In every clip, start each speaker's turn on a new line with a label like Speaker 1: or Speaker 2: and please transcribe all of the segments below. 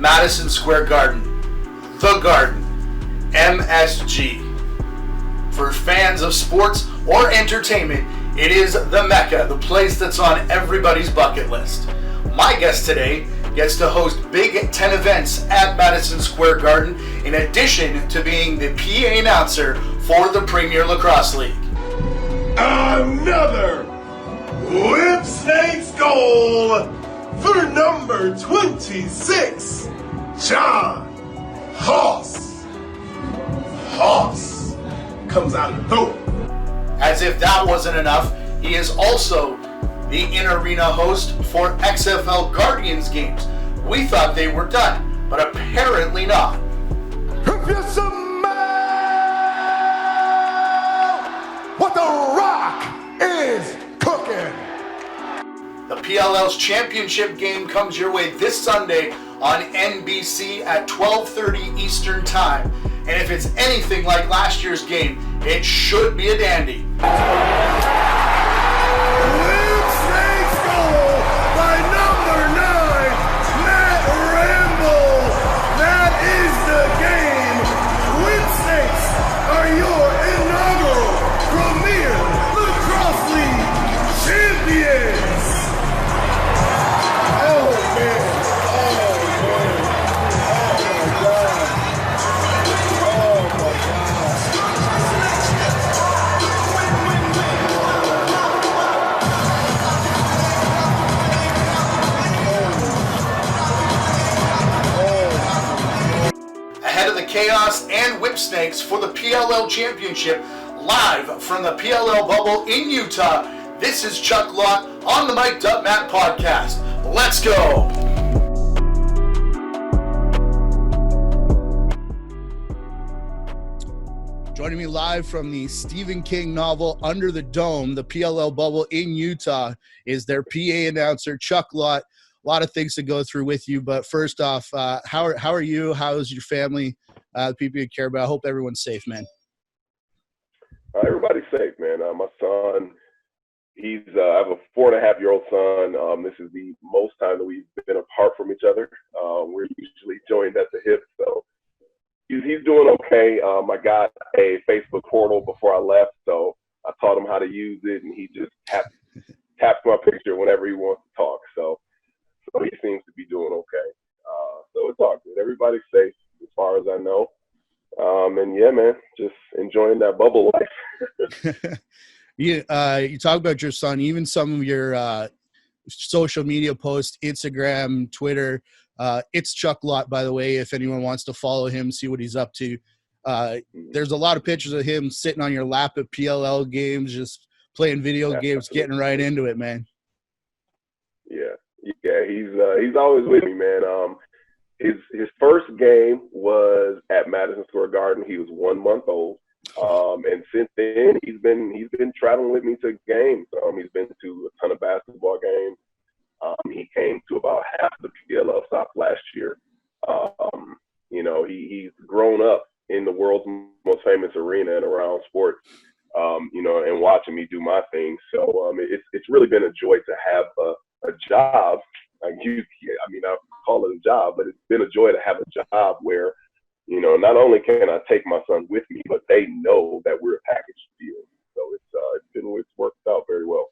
Speaker 1: Madison Square Garden, the Garden, MSG. For fans of sports or entertainment, it is the Mecca, the place that's on everybody's bucket list. My guest today gets to host Big Ten events at Madison Square Garden, in addition to being the PA announcer for the Premier Lacrosse League.
Speaker 2: Another Whip Snakes goal for number 26, John Hoss. Hoss comes out of the door.
Speaker 1: As if that wasn't enough, he is also the in-arena host for XFL Guardians games. We thought they were done, but apparently not.
Speaker 2: If you smell what the Rock is cooking.
Speaker 1: The PLL's Championship game comes your way this Sunday on NBC at 12:30 Eastern Time. And if it's anything like last year's game, it should be a dandy.
Speaker 2: Whip Snakes goal by number 9, Matt Ramble. That is the game. Whip Snakes are your inaugural Premier Lacrosse League champions. Oh man.
Speaker 1: Ahead of the Chaos and Whip Snakes for the PLL Championship, live from the PLL Bubble in Utah, this is Chuck Lott on the Mic'd Up Matt podcast. Let's go! Joining me live from the Stephen King novel Under the Dome, the PLL Bubble in Utah, is their PA announcer, Chuck Lott. A lot of things to go through with you, but first off, how are you? How's your family? The people you care about? I hope everyone's safe, man.
Speaker 3: Everybody's safe, man. My son, I have a 4.5-year-old son. This is the most time that we've been apart from each other. We're usually joined at the hip, so he's doing okay. I got a Facebook portal before I left, so I taught him how to use it, and he just taps my picture whenever he wants to talk. So he seems to be doing okay. So it's all good. Everybody's safe as far as I know. And yeah, man, just enjoying that bubble life.
Speaker 1: You talk about your son, even some of your social media posts, Instagram, Twitter. It's Chuck Lott, by the way, if anyone wants to follow him, see what he's up to. There's a lot of pictures of him sitting on your lap at PLL games, just playing video games, getting right into it, man.
Speaker 3: Yeah, he's always with me, man. His first game was at Madison Square Garden. He was 1 month old, and since then he's been traveling with me to games. He's been to a ton of basketball games. He came to about half the PLL stop last year. He's grown up in the world's most famous arena and around sports. And watching me do my thing. So it's really been a joy to have a job. I call it a job, but it's been a joy to have a job where, not only can I take my son with me, but they know that we're a package deal. So it's worked out very well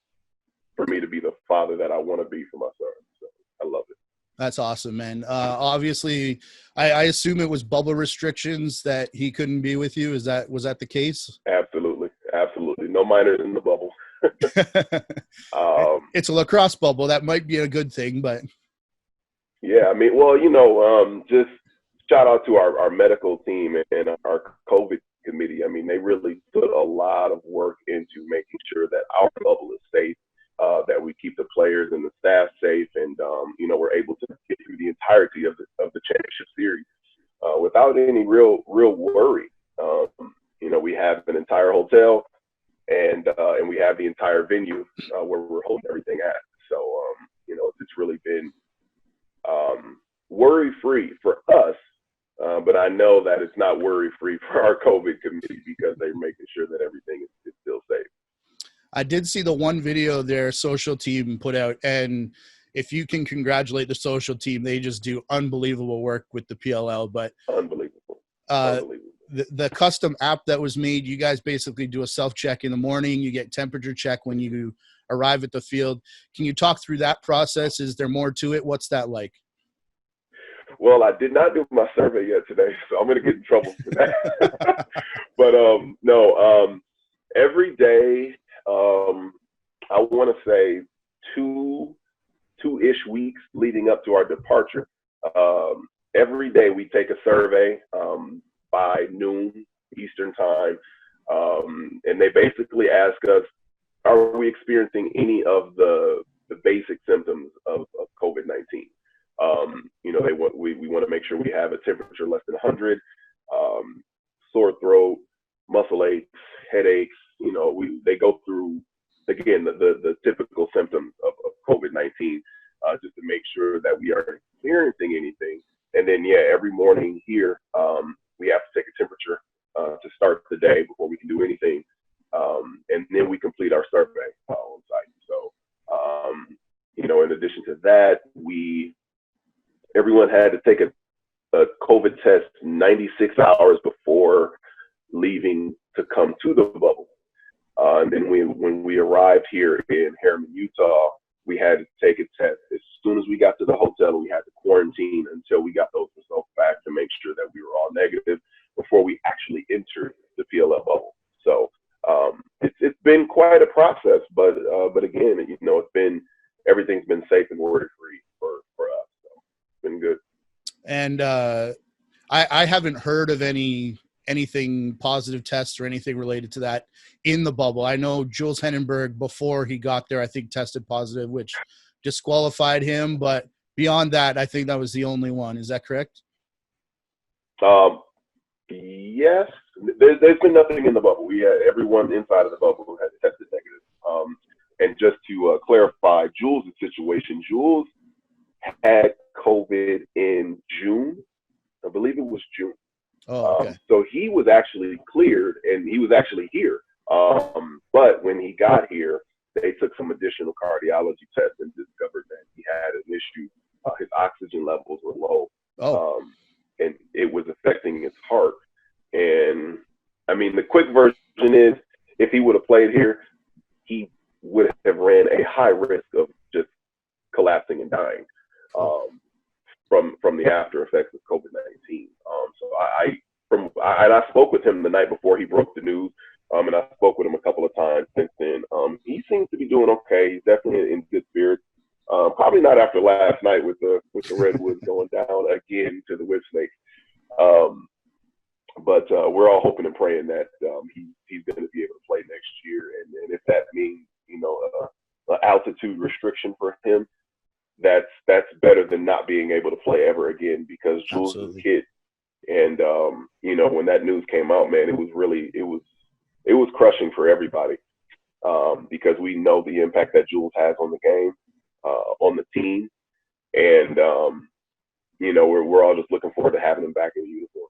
Speaker 3: for me to be the father that I want to be for my son. So I love it.
Speaker 1: That's awesome, man. Obviously, I assume it was bubble restrictions that he couldn't be with you. Was that the case?
Speaker 3: Absolutely. No minors in the bubble.
Speaker 1: It's a lacrosse bubble. That might be a good thing, but
Speaker 3: yeah, just shout out to our medical team and our COVID committee. They really put a lot of work into making sure that our bubble is safe, that we keep the players and the staff safe, and we're able to get through the entirety of the championship series without any real worry. We have an entire hotel. And we have the entire venue where we're holding everything at. So, it's really been worry-free for us, but I know that it's not worry-free for our COVID committee because they're making sure that everything is still safe.
Speaker 1: I did see the one video their social team put out, and if you can congratulate the social team, they just do unbelievable work with the PLL. But
Speaker 3: Unbelievable.
Speaker 1: The custom app that was made, you guys basically do a self-check in the morning. You get temperature check when you arrive at the field. Can you talk through that process? Is there more to it? What's that like?
Speaker 3: Well, I did not do my survey yet today, so I'm going to get in trouble for that. But every day, I want to say two-ish weeks leading up to our departure, every day we take a survey by noon Eastern time, and they basically ask us, are we experiencing any of the basic symptoms of COVID-19? We want to make sure we have a temperature less than 100, sore throat, muscle aches, headaches. They go through, again, the typical symptoms of COVID-19, just to make sure that we aren't experiencing anything. And then, every morning here, we have to take a temperature to start the day before we can do anything. And then we complete our survey on site. So, in addition to that, everyone had to take a COVID test 96 hours before leaving to come to the bubble. And then when we arrived here in Harriman, Utah, we had to take a test as soon as we got to the hotel. We had to quarantine until we got those results back to make sure that we were all negative before we actually entered the PLL bubble. So it's been quite a process, but again, everything's been safe and worry free for us. So it's been good.
Speaker 1: And I haven't heard of anything positive tests or anything related to that in the bubble. I know Jules Henenberg, before he got there, I think tested positive, which disqualified him. But beyond that, I think that was the only one. Is that correct?
Speaker 3: Yes. There's been nothing in the bubble. We had everyone inside of the bubble had tested negative. And just to clarify Jules' situation, Jules had COVID in June. I believe it was June.
Speaker 1: Oh, okay.
Speaker 3: So he was actually cleared and he was actually here. But when he got here, they took some additional cardiology tests and discovered that he had an issue. His oxygen levels were low. And it was affecting his heart. And I mean, the quick version is, if he would have played here, he would have ran a high risk of just collapsing and dying from the after effects of COVID-19. So I spoke with him the night before he broke the news, and I spoke with him a couple of times since then. He seems to be doing okay. He's definitely in good spirits. Probably not after last night with the Redwoods going down again to the Whip Snakes. But we're all hoping and praying that he's going to be able to play next year. And if that means, an altitude restriction for him, that's better than not being able to play ever again, because Jules is a kid. And, when that news came out, man, it was crushing for everybody, because we know the impact that Jules has on the game, on the team. And, we're all just looking forward to having him back in the uniform.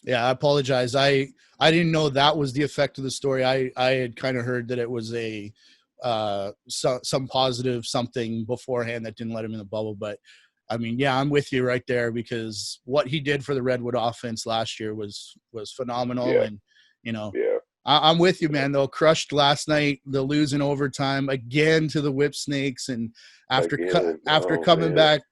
Speaker 1: Yeah, I apologize. I didn't know that was the effect of the story. I had kind of heard that it was some positive something beforehand that didn't let him in the bubble. But I mean, yeah, I'm with you right there, because what he did for the Redwood offense last year was phenomenal. Yeah. And, I'm with you, man, though. Crushed last night, the lose in overtime again to the Whip Snakes. And after coming back,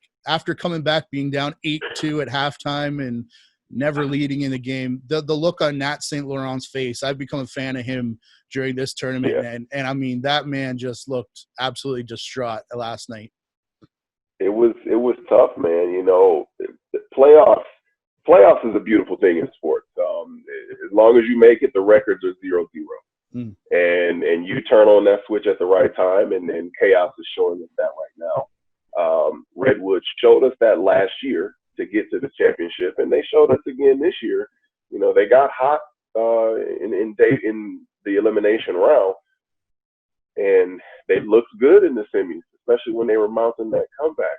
Speaker 1: being down 8-2 at halftime and never leading in the game, the look on Nat St. Laurent's face, I've become a fan of him during this tournament. Yeah. And I mean, that man just looked absolutely distraught last night.
Speaker 3: It was tough, man. Playoffs is a beautiful thing in sports. As long as you make it, the records are 0-0. And you turn on that switch at the right time, and chaos is showing us that right now. Redwoods showed us that last year to get to the championship, and they showed us again this year. They got hot in the elimination round, and they looked good in the semis, especially when they were mounting that comeback.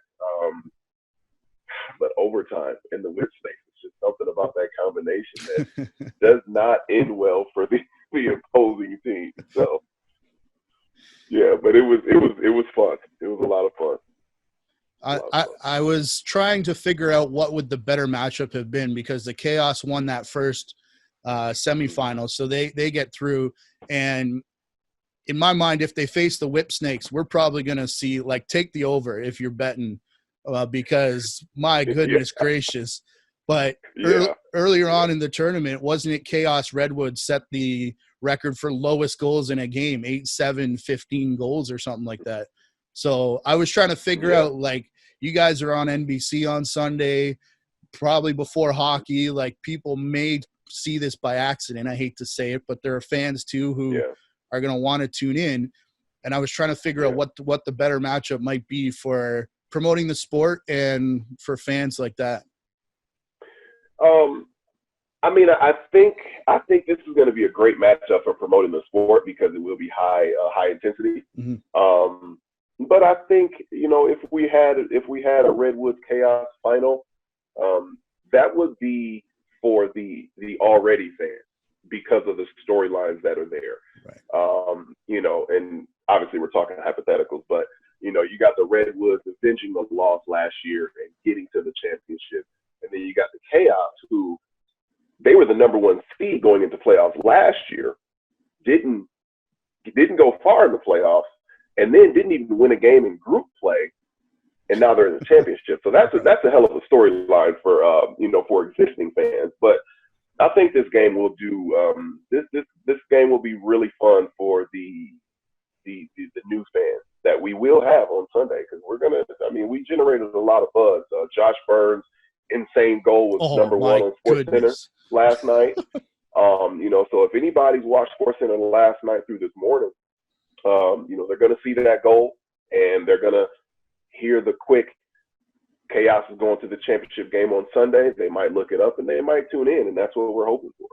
Speaker 3: But overtime in the Whip Snakes, it's just something about that combination that does not end well for the opposing team. So Yeah, but it was fun. It was a lot of fun.
Speaker 4: I was trying to figure out what would the better matchup have been, because the Chaos won that first semifinal, so they get through. And in my mind, if they face the Whip Snakes, we're probably going to see, like, take the over if you're betting, because my goodness gracious. But earlier on in the tournament, wasn't it Chaos Redwoods set the record for lowest goals in a game, 8-7, 15 goals or something like that. So I was trying to figure out, like, you guys are on NBC on Sunday, probably before hockey. Like, people may see this by accident. I hate to say it, but there are fans too who are going to want to tune in. And I was trying to figure out what the better matchup might be for promoting the sport and for fans like that.
Speaker 3: I mean, I think this is going to be a great matchup for promoting the sport, because it will be high intensity.
Speaker 4: Mm-hmm.
Speaker 3: But I think, you know, if we had a Redwoods Chaos final, that would be for the already fans, because of the storylines that are there.
Speaker 4: Right.
Speaker 3: You know, and obviously we're talking hypotheticals, but, you know, you got the Redwoods avenging the loss last year and getting to the championship. And then you got the Chaos, who they were the number one seed going into playoffs last year, didn't go far in the playoffs, and then didn't even win a game in group play, and now they're in the championship. So that's a hell of a storyline for you know, for existing fans. But I think this game will do this game will be really fun for the new fans that we will have on Sunday, because we generated a lot of buzz. Josh Burns' insane goal was number one on SportsCenter last night. You know, so if anybody's watched SportsCenter last night through this morning, you know, they're going to see that goal, and they're going to hear the quick Chaos is going to the championship game on Sunday. They might look it up and they might tune in, and that's what we're hoping for.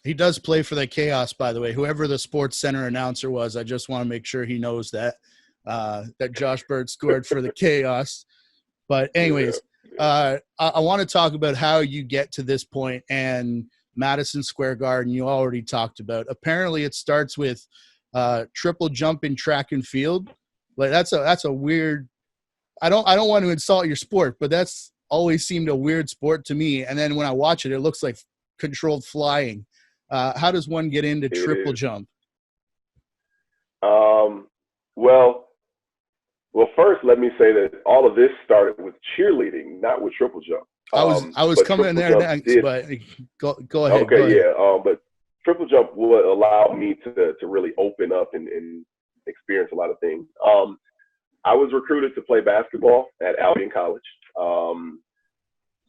Speaker 4: He does play for the Chaos, by the way. Whoever the SportsCenter announcer was, I just want to make sure he knows that Josh Bird scored for the Chaos. But anyways, I want to talk about how you get to this point, and Madison Square Garden you already talked about. Apparently it starts with triple jump in track and field. Like, that's a weird – I don't want to insult your sport, but that's always seemed a weird sport to me. And then when I watch it, it looks like controlled flying. How does one get into triple jump?
Speaker 3: Well, first, let me say that all of this started with cheerleading, not with triple jump.
Speaker 4: I was coming there next, but go ahead.
Speaker 3: Okay, but triple jump would allow me to really open up and experience a lot of things. I was recruited to play basketball at Albion College,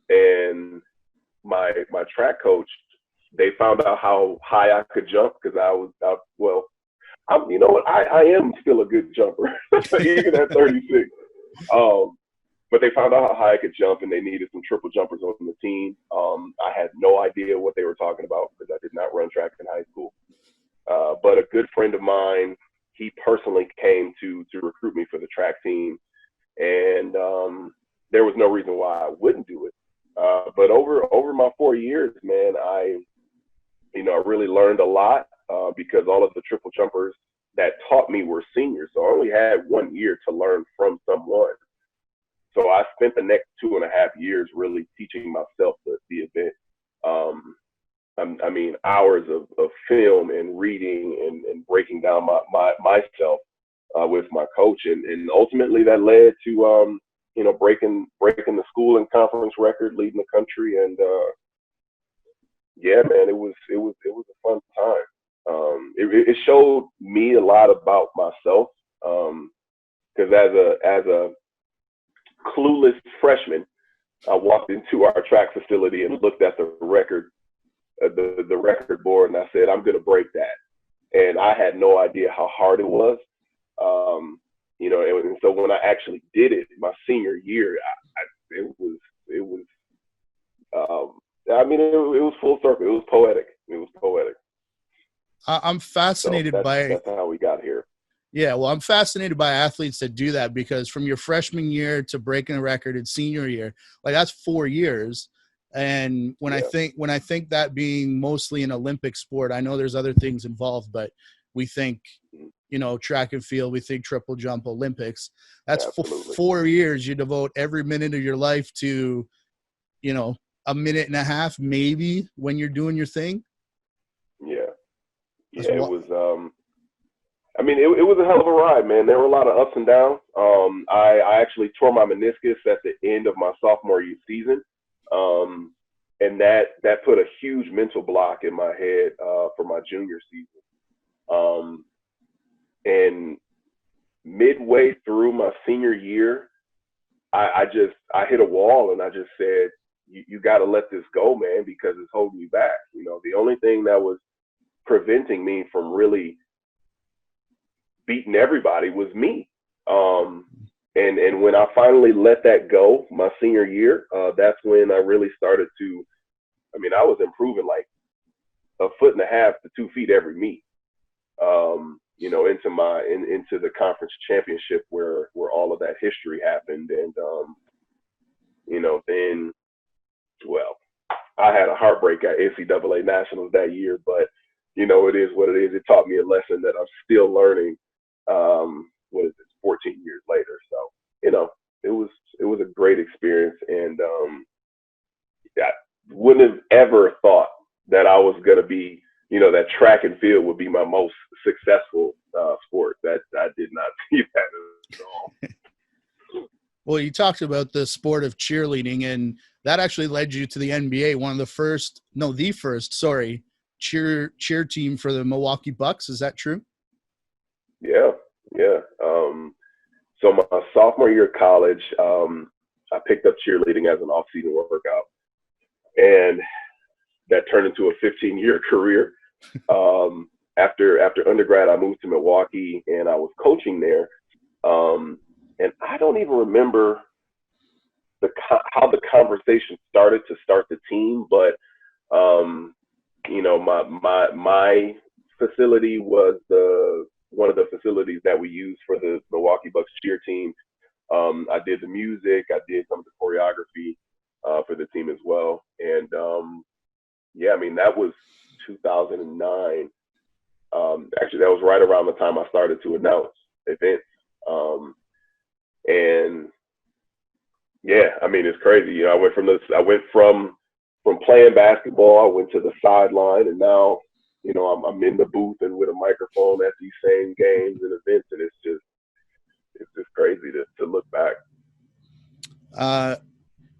Speaker 3: and my track coach, they found out how high I could jump, because you know what, I am still a good jumper, even at 36. But they found out how high I could jump, and they needed some triple jumpers on the team. I had no idea what they were talking about, because I did not run track in high school. But a good friend of mine, he personally came to recruit me for the track team, and there was no reason why I wouldn't do it. But over my 4 years, man, I really learned a lot, because all of the triple jumpers that taught me were seniors. So I only had 1 year to learn from someone. So I spent the next 2.5 years really teaching myself the event. Hours of film and reading and breaking down myself with my coach, and ultimately that led to breaking the school and conference record, leading the country, and man, it was a fun time. It showed me a lot about myself, because as a clueless freshman, I walked into our track facility and looked at the record board, and I said, I'm going to break that. And I had no idea how hard it was. And so when I actually did it my senior year, it was full circle. It was poetic.
Speaker 4: I'm fascinated
Speaker 3: that's how we got here.
Speaker 4: Yeah, well, I'm fascinated by athletes that do that, because from your freshman year to breaking a record in senior year, like, that's 4 years. And when I think that being mostly an Olympic sport, I know there's other things involved, but we think, track and field, we think triple jump, Olympics. That's
Speaker 3: Absolutely.
Speaker 4: 4 years you devote every minute of your life to, a minute and a half maybe when you're doing your thing.
Speaker 3: Yeah.
Speaker 4: That's
Speaker 3: It was it was a hell of a ride, man. There were a lot of ups and downs. I actually tore my meniscus at the end of my sophomore year season. And that put a huge mental block in my head for my junior season. And midway through my senior year, I hit a wall, and I just said, you got to let this go, man, because it's holding you back. The only thing that was preventing me from really beating everybody was me. And when I finally let that go my senior year, that's when I really started to, I was improving like 1.5 to 2 feet every meet, into the conference championship where all of that history happened. And, then, well, I had a heartbreak at NCAA Nationals that year, but, it is what it is. It taught me a lesson that I'm still learning, 14 years later. So, it was a great experience. And I wouldn't have ever thought that I was going to be, that track and field would be my most successful sport. That I did not see that at all.
Speaker 4: Well, you talked about the sport of cheerleading, and that actually led you to the NBA, the first cheer team for the Milwaukee Bucks. Is that true?
Speaker 3: Yeah. So my sophomore year of college, I picked up cheerleading as an off-season workout, and that turned into a 15-year career. After undergrad, I moved to Milwaukee, and I was coaching there. And I don't even remember how the conversation started to start the team, but my facility was one of the facilities that we used for the Milwaukee Bucks cheer team. I did the music, I did some of the choreography for the team as well. And that was 2009. Actually, that was right around the time I started to announce events. It's crazy. I went from playing basketball, I went to the sideline, and now, I'm in the booth and with a microphone at these same games and events, and it's just crazy to look back.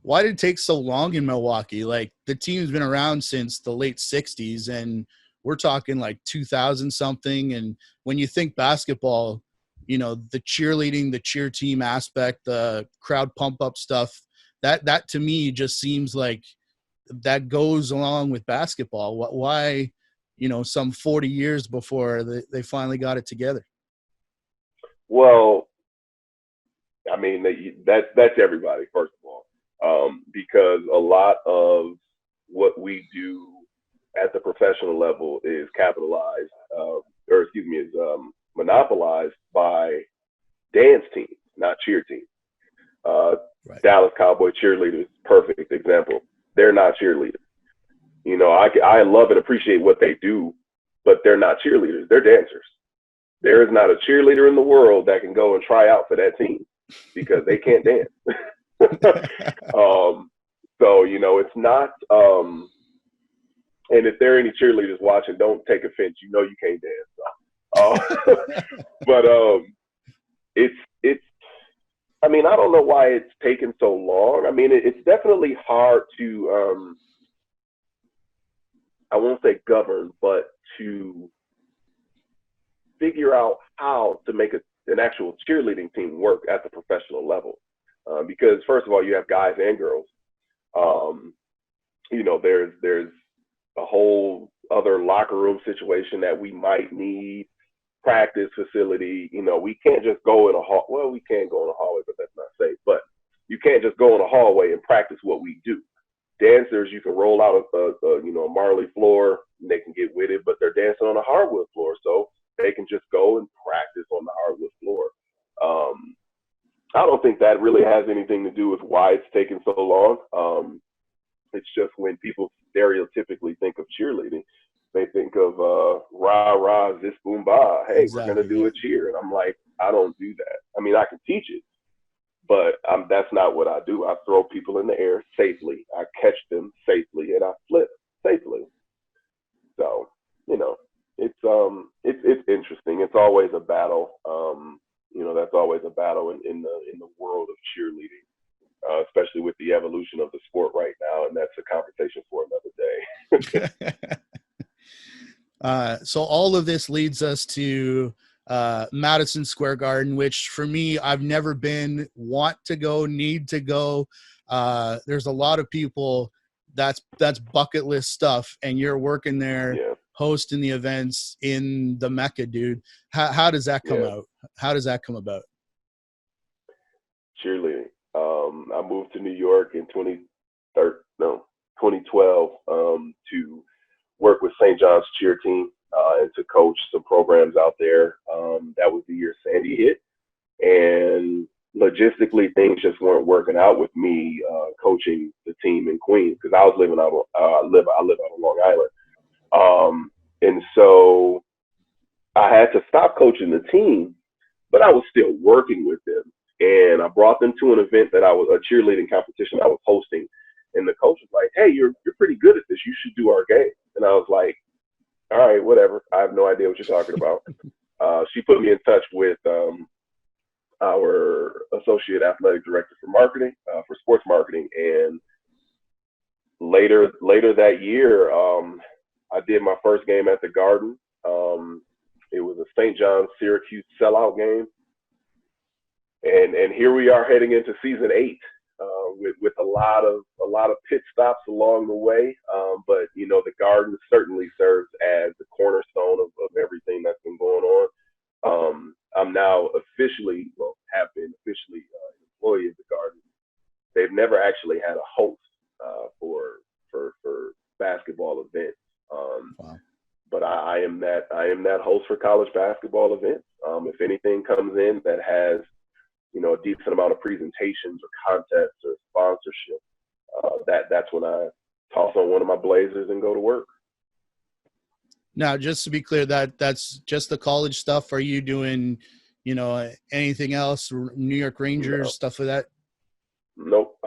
Speaker 4: Why did it take so long in Milwaukee? Like, the team's been around since the late 60s, and we're talking like 2000 something. And when you think basketball, the cheerleading, the cheer team aspect, the crowd pump up stuff, that to me just seems like that goes along with basketball. Why, some 40 years before they finally got it together?
Speaker 3: Well, that's everybody, first of all, because a lot of what we do at the professional level is monopolized by dance teams, not cheer teams. Right. Dallas Cowboy cheerleaders, perfect example. They're not cheerleaders. I love and appreciate what they do, but they're not cheerleaders. They're dancers. There is not a cheerleader in the world that can go and try out for that team because they can't dance. It's not. And if there are any cheerleaders watching, don't take offense. You can't dance. But it's. I don't know why it's taken so long. It's definitely hard to. I won't say govern, but to figure out how to make an actual cheerleading team work at the professional level. Because first of all, you have guys and girls. There's a whole other locker room situation that we might need, practice facility. We can't just go in a hall. Well, we can go in a hallway, but that's not safe. But you can't just go in a hallway and practice what we do. Dancers, you can roll out a marley floor and they can get with it, but they're dancing on a hardwood floor, so they can just go and practice on the hardwood floor. I don't think that really has anything to do with why it's taken so long. It's just when people stereotypically think of cheerleading, They think of rah rah this boom ba. Hey,
Speaker 4: Exactly,
Speaker 3: we're gonna do a cheer, and I'm like, I don't do that. I mean, I can teach it, but that's not what I do. I throw people in the air safely. I catch them safely, and I flip safely. So, you know, it's interesting. It's always a battle. That's always a battle in the world of cheerleading, especially with the evolution of the sport right now, and that's a conversation for another day.
Speaker 4: So all of this leads us to Madison Square Garden, which for me, I've never been, want to go, need to go. There's a lot of people that's bucket list stuff, and you're working there, hosting the events in the Mecca, dude. How does that come out? How does that come about?
Speaker 3: Cheerleading. I moved to New York in 2012 to work with St. John's cheer team and to coach some programs out there. That was the year Sandy hit, and logistically things just weren't working out with me coaching the team in Queens, because I was living out I live out on Long Island, and so I had to stop coaching the team, but I was still working with them. And I brought them to an event that a cheerleading competition I was hosting. And the coach was like, hey, you're pretty good at this. You should do our game. And I was like, all right, whatever. I have no idea what you're talking about. She put me in touch with our associate athletic director for marketing, for sports marketing. And later that year, I did my first game at the Garden. It was a St. John's Syracuse sellout game. And here we are heading into season 8 with a lot of pit stops along the way. But the Garden certainly serves as the cornerstone of everything that's been going on. I'm now have been officially an employee of the Garden. They've never actually had a host for basketball events.
Speaker 4: Wow.
Speaker 3: But I am that host for college basketball events. If anything comes in that has a decent amount of presentations or contests or sponsorship, that's when I toss on one of my blazers and go to work.
Speaker 4: Now, just to be clear, that's just the college stuff. Are you doing, anything else? New York Rangers, stuff like that?
Speaker 3: Nope.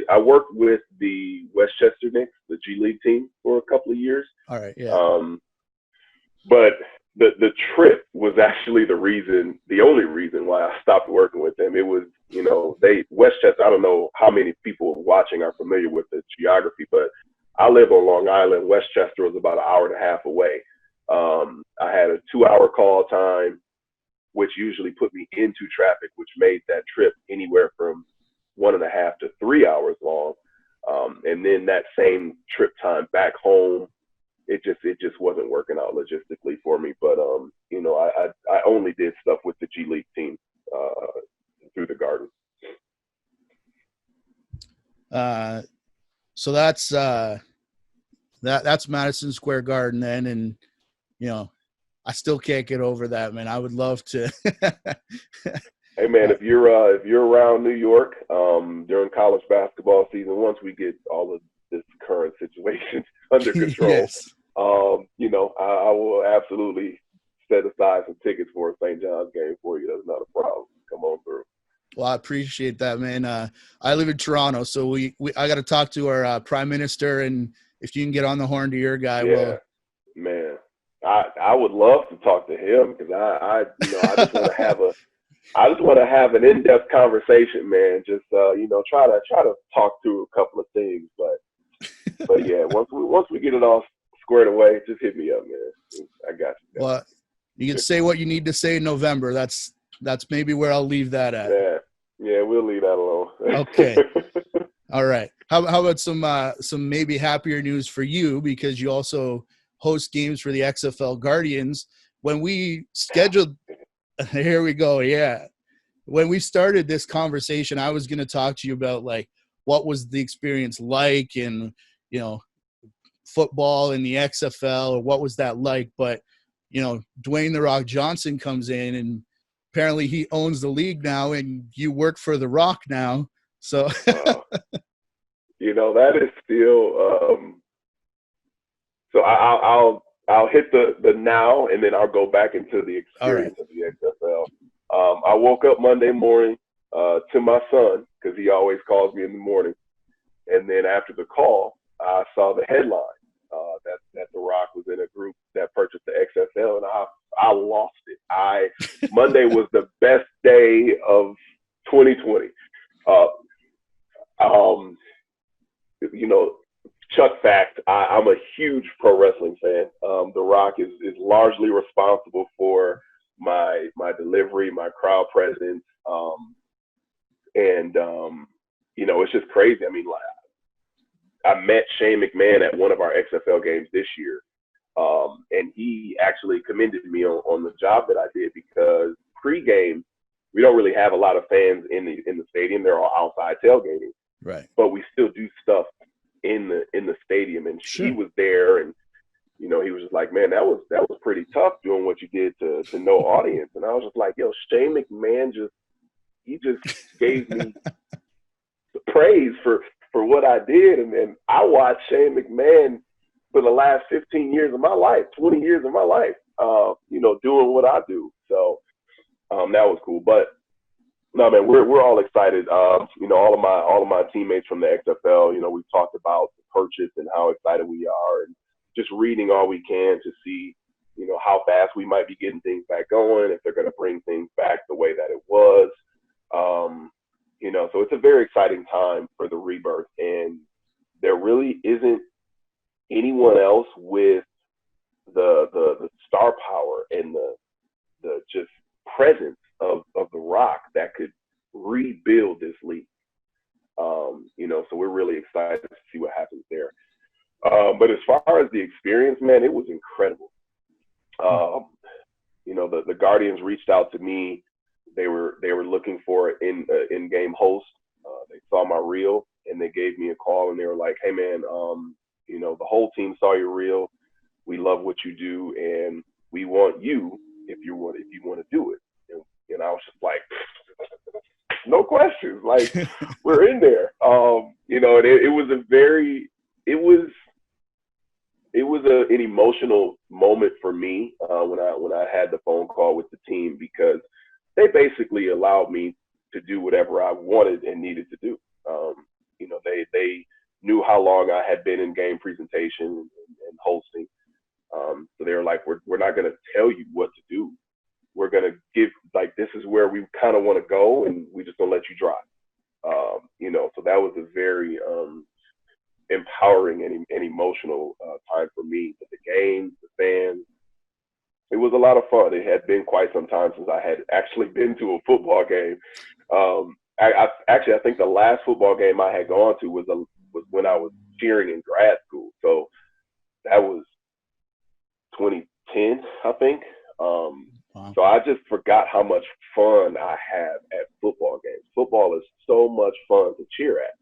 Speaker 3: I worked with the Westchester Knicks, the G League team, for a couple of years.
Speaker 4: All right. Yeah.
Speaker 3: But the trip was actually the only reason why I stopped working with them. It was, Westchester, I don't know how many people watching are familiar with the geography, but I live on Long Island. Westchester was about an hour and a half away. I had a 2-hour call time, which usually put me into traffic, which made that trip anywhere from 1.5 to 3 hours long. And then that same trip time back home, it just wasn't working out logistically for me. But I only did stuff with the G League team through the Garden.
Speaker 4: So that's Madison Square Garden then, and I still can't get over that, man. I would love to.
Speaker 3: Hey man, if you're around New York during college basketball season, once we get all of this current situation under control,
Speaker 4: yes.
Speaker 3: I will absolutely set aside some tickets for a St. John's game for you. That's not a problem. Come on through.
Speaker 4: Well, I appreciate that, man. I live in Toronto, so I got to talk to our prime minister, and if you can get on the horn to your guy,
Speaker 3: man, I would love to talk to him, because I just want to have an in-depth conversation, man. Just try to talk through a couple of things, but yeah, once we get it all squared away, just hit me up, man. I got you.
Speaker 4: Well, you can say what you need to say in November. That's maybe where I'll leave that at.
Speaker 3: Yeah, we'll leave that alone.
Speaker 4: Okay. All right. How about some maybe happier news for you, because you also host games for the XFL Guardians. When we scheduled, here we go. Yeah. When we started this conversation, I was going to talk to you about what was the experience like, and football in the XFL, or what was that like? But Dwayne "The Rock" Johnson comes in, and apparently he owns the league now, and you work for The Rock now. So
Speaker 3: that is still So I'll hit the now, and then I'll go back into the experience of the XFL. I woke up Monday morning to my son, because he always calls me in the morning. And then after the call, I saw the headline that The Rock was in a group that purchased the XFL, and I lost it. Monday was the best day of 2020. You know, Chuck fact, I'm a huge pro wrestling fan. The Rock is largely responsible for my delivery, my crowd presence, and you know, it's just crazy. I mean, like, I met Shane McMahon at one of our XFL games this year, and he actually commended me on the job that I did, because pre-game we don't really have a lot of fans in the stadium. They're all outside tailgating,
Speaker 4: right?
Speaker 3: But we still do stuff in the stadium, and
Speaker 4: sure.
Speaker 3: He was there, and you know, he was just like, man, that was pretty tough doing what you did to no audience. And I was just like, yo, Shane McMahon just gave me praise for what I did, and I watched Shane McMahon for the last 15 years of my life, 20 years of my life, you know, doing what I do. So that was cool. But no, man, we're all excited. You know, all of my teammates from the XFL, you know, we've talked about the purchase and how excited we are, and just reading all we can to see, you know, how fast we might be getting things back going, if they're going to bring things back the way that it was. You know, so it's a very exciting time for the rebirth, and there really isn't anyone else with the star power and the just presence of The Rock that could rebuild this league. You know, so we're really excited to see what happens there. But as far as the experience, man, it was incredible. You know, the Guardians reached out to me. They were looking for an in-game host. They saw my reel, and they gave me a call, and they were like, hey, man, you know, the whole team saw your reel. We love what you do, and we want you if you want to do it. And I was just like, no questions. Like, we're in there. You know, and it was an emotional moment for me when I had the phone call with the team, because they basically allowed me to do whatever I wanted and needed to do. You know, they knew how long I had been in game presentation and hosting. So they were like, we're not going to tell you what to do. We're going to give, like, this is where we kind of want to go, and we just going to let you drive. You know, so that was a very empowering and emotional time for me. But the games, the fans, it was a lot of fun. It had been quite some time since I had actually been to a football game. I think the last football game I had gone to was when I was cheering in grad school. So that was 2010, I think. Wow. So I just forgot how much fun I have at football games. Football is so much fun to cheer at.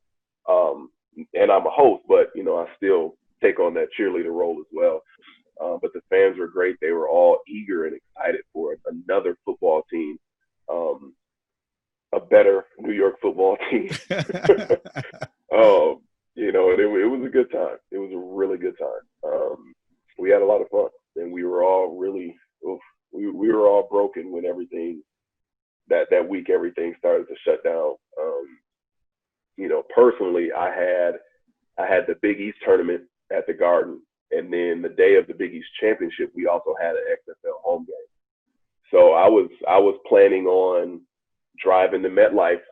Speaker 3: And I'm a host, but, you know, I still take on that cheerleader role as well. But the fans were great. They were all eager and excited for another football team, a better New York football team. You know, and it was a good time. It was a really good time. We had a lot of fun, and we were all really we were all broken when everything that week everything started to shut down. You know, personally, I had the Big East tournament at the Garden, and then the day of the Big East Championship, we also had an XFL home game. So I was planning on driving to MetLife,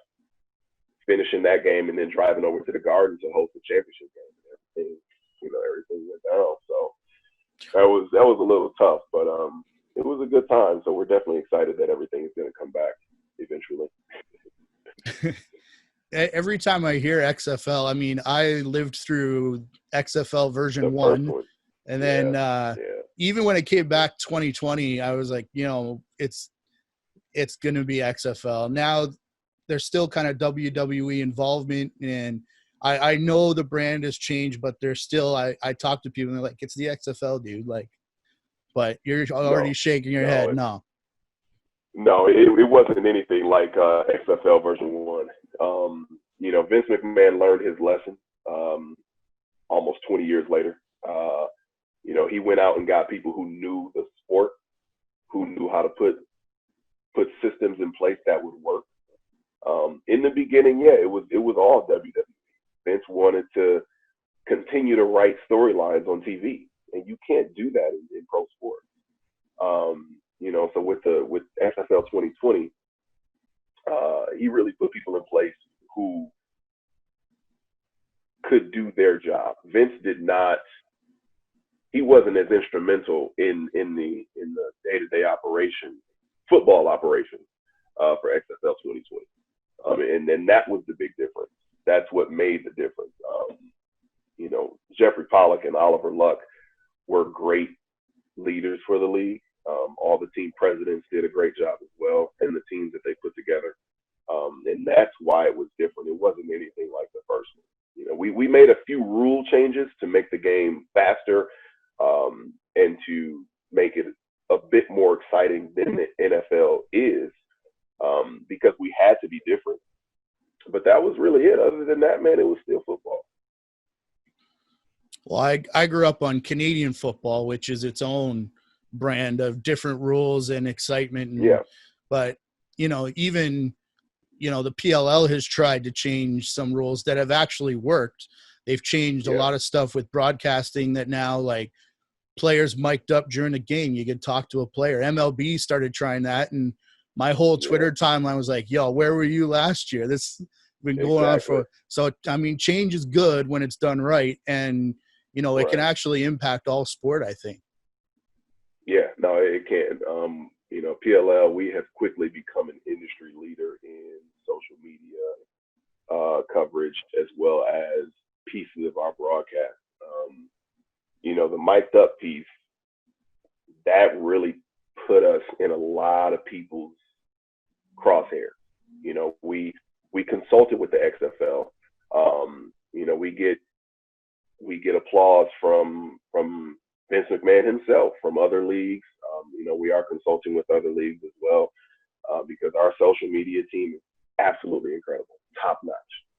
Speaker 3: finishing that game, and then driving over to the Garden to host the championship game. And everything went down. So that was a little tough, but it was a good time. So we're definitely excited that everything is going to come back eventually.
Speaker 4: Every time I hear XFL, I mean, I lived through XFL version 1. And then even when it came back 2020, I was like, you know, it's going to be XFL. Now there's still kind of WWE involvement, and I know the brand has changed, but there's still, I talk to people and they're like, it's the XFL, dude. Like, but you're already shaking your head. No,
Speaker 3: it wasn't anything like XFL version 1. You know, Vince McMahon learned his lesson almost 20 years later. You know, he went out and got people who knew the sport, who knew how to put systems in place that would work. In the beginning, yeah, it was all WWE. Vince wanted to continue to write storylines on TV, and you can't do that in pro sports. You know, so with XFL 2020, he really put people in place who could do their job. Vince did not. He wasn't as instrumental in the day-to-day operation, football operation, for XFL 2020. And then that was the big difference. That's what made the difference. You know, Jeffrey Pollock and Oliver Luck were great leaders for the league. All the team presidents did a great job as well, and the teams that they put together. And that's why it was different. It wasn't anything like the first one. You know, we made a few rule changes to make the game faster, and to make it a bit more exciting than the NFL is, because we had to be different. But that was really it. Other than that, man, it was still football.
Speaker 4: Well, I grew up on Canadian football, which is its own brand of different rules and excitement.
Speaker 3: Yeah.
Speaker 4: But, you know, even, you know, the PLL has tried to change some rules that have actually worked. They've changed a lot of stuff with broadcasting that now, like, players mic'd up during the game. You could talk to a player. MLB started trying that, and my whole Twitter timeline was like, yo, where were you last year? This has been going on for – so, I mean, change is good when it's done right, and, you know, it can actually impact all sport, I think.
Speaker 3: Yeah, no, it can. You know, PLL, we have quickly become an industry leader in social media coverage, as well as pieces of our broadcast. You know, the mic'd up piece, that really put us in a lot of people's crosshairs. You know, we consulted with the XFL. You know, we get applause from Vince McMahon himself, from other leagues. You know, we are consulting with other leagues as well, because our social media team is absolutely incredible, top notch.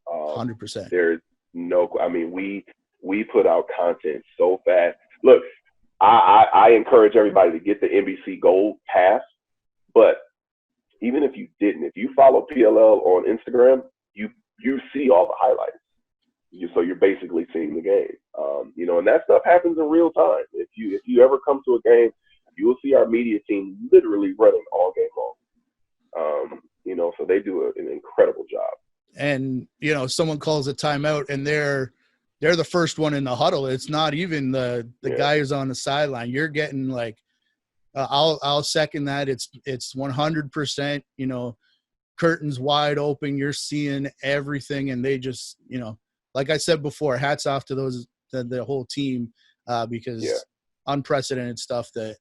Speaker 4: 100%.
Speaker 3: There's no, I mean, we put out content so fast. Look, I encourage everybody to get the NBC Gold Pass, but even if you didn't, if you follow PLL on Instagram, you see all the highlights. So you're basically seeing the game. You know, and that stuff happens in real time. If you ever come to a game, you will see our media team literally running all game long. You know, so they do an incredible job. And,
Speaker 4: you know, someone calls a timeout and they're the first one in the huddle. It's not even the guy who's on the sideline. You're getting like, I'll second that. It's 100%, you know, curtains wide open. You're seeing everything, and they just, you know, like I said before, hats off to the whole team, because unprecedented stuff that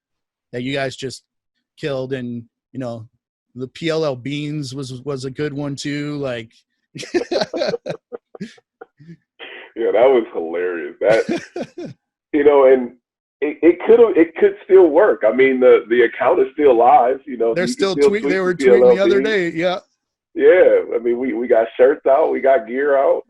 Speaker 4: you guys just killed. And, you know, the PLL Beans was a good one too. Like,
Speaker 3: yeah, that was hilarious. That, you know, and it could still work. I mean, the account is still live. You know,
Speaker 4: they're still
Speaker 3: tweet
Speaker 4: tweeting. They were tweeting the other day. Yeah.
Speaker 3: Yeah, I mean, we got shirts out, we got gear out.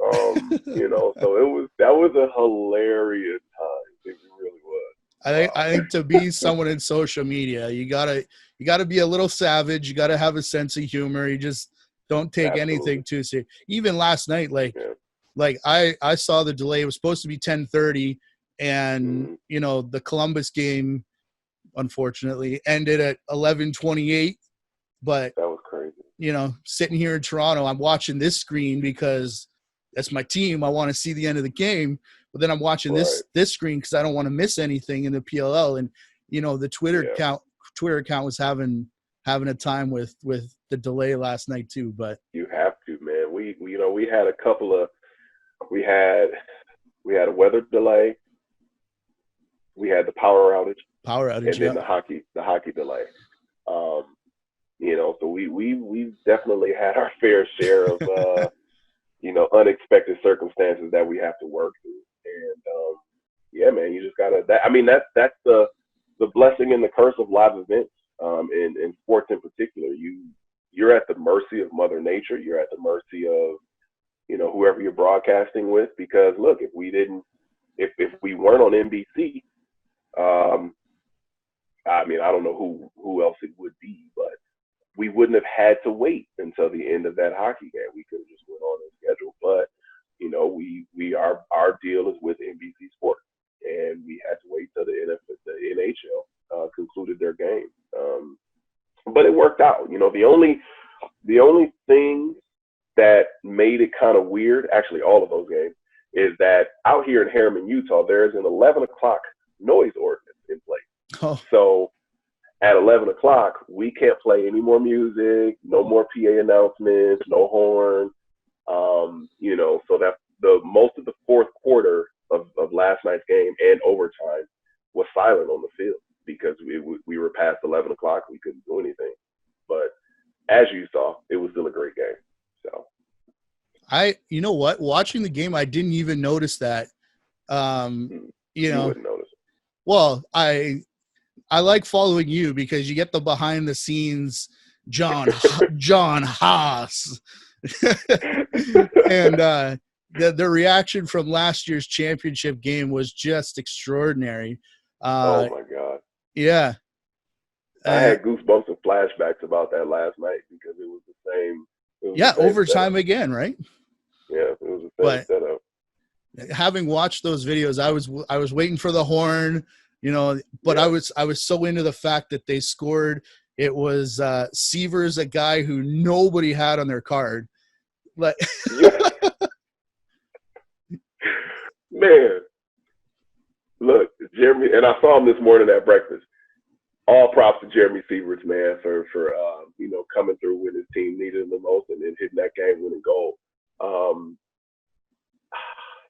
Speaker 3: You know, so that was a hilarious time. It really was.
Speaker 4: I think to be someone in social media, you gotta be a little savage. You gotta have a sense of humor. You just don't take anything too serious. Even last night, like I saw the delay. It was supposed to be 10:30, and you know, the Columbus game, unfortunately, ended at 11:28. But
Speaker 3: that was crazy.
Speaker 4: You know, sitting here in Toronto, I'm watching this screen because that's my team. I want to see the end of the game. But then I'm watching this screen because I don't want to miss anything in the PLL. And, you know, the Twitter account was having a time with the delay last night too. But
Speaker 3: you have to, man. We had a couple of we had a weather delay. We had the power outage, and then the hockey delay. You know, so we definitely had our fair share of you know, unexpected circumstances that we have to work through. And yeah, man, you just gotta. I mean, that's the blessing and the curse of live events, in sports in particular. You're at the mercy of Mother Nature. You're at the mercy of, you know, whoever you're broadcasting with. Because look, if we weren't on NBC, I mean, I don't know who else it would be, but we wouldn't have had to wait until the end of that hockey game. We could have just went on the schedule, but our deal is with NBC Sports, and we had to wait till the NHL concluded their game. But it worked out. The only thing that made it kind of weird, actually all of those games, is that out here in Harriman, Utah, there's an 11 o'clock noise ordinance in place.
Speaker 4: Oh.
Speaker 3: So at 11 o'clock, we can't play any more music, no more PA announcements, no horn. So that most of the fourth quarter of last night's game and overtime was silent on the field because we were past 11 o'clock. We couldn't do anything. But as you saw, it was still a great game. So
Speaker 4: you know what? Watching the game, I didn't even notice that.
Speaker 3: You wouldn't notice it.
Speaker 4: Well, I like following you because you get the behind the scenes John Haas. And the reaction from last year's championship game was just extraordinary.
Speaker 3: Oh my God.
Speaker 4: Yeah.
Speaker 3: I had goosebumps and flashbacks about that last night because it was the same.
Speaker 4: Overtime setup again, right?
Speaker 3: Yeah, it was the same setup.
Speaker 4: Having watched those videos, I was waiting for the horn, but yeah. I was so into the fact that they scored. It was Seavers, a guy who nobody had on their card. Like,
Speaker 3: man, look, Jeremy, and I saw him this morning at breakfast. All props to Jeremy Seavers, man, for coming through when his team needed him the most and then hitting that game-winning goal.